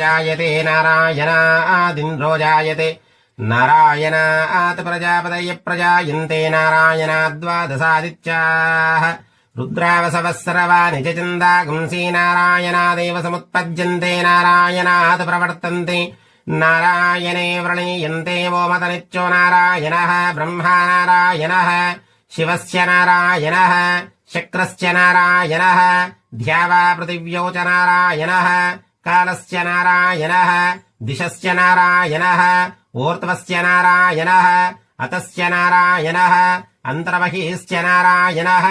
जायते नारायणादिन्द्रो जायते नारायणात् प्रजापतयः प्रजायन्ते नारायणाद्वादशादित्याः रुद्रावसवः सर्वाणि च छन्दागुंसि नारायणादेव समुत्पद्यन्ते नारायणात् प्रवर्तन्ते नारायणे व्रणीयन्ते वोमतनित्यो नारायणः ब्रह्मा नारायणः शिवस्य नारायणः शक्रस्य नारायणः ध्यावा पृथिव्यौ च नारायणः कालस्य नारायणः दिशस्य नारायणः ऊर्ध्वस्य नारायणः अतस्य नारायणः अन्तर्बहिश्च नारायणः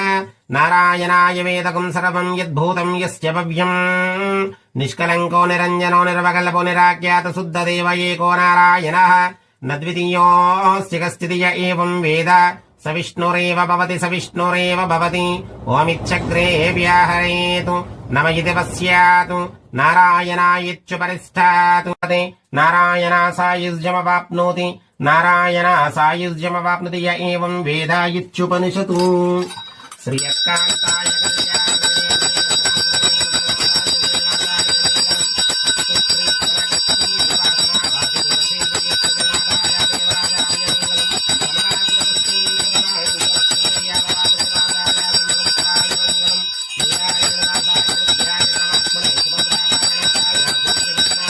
नारायणाय वेदकं सर्वं यद्भूतं यस्य भव्यम् निष्कलङ्को निरञ्जनो निर्वकल्पो निराख्यातशुद्धदेव एको नारायणः न द्वितीयोऽस्य कश्चिदिय एवं वेद स विष्णुरेव भवति ओमिच्छग्रे व्याहरेतु नम इति पश्यातु नारायणायित्युपरिष्ठातु नारायणासायुज्यमवाप्नोति नारायणासायुज्यमवाप्नोति य एवं वेदायित्युपनिषतु श्रियकान्ताय कल्याण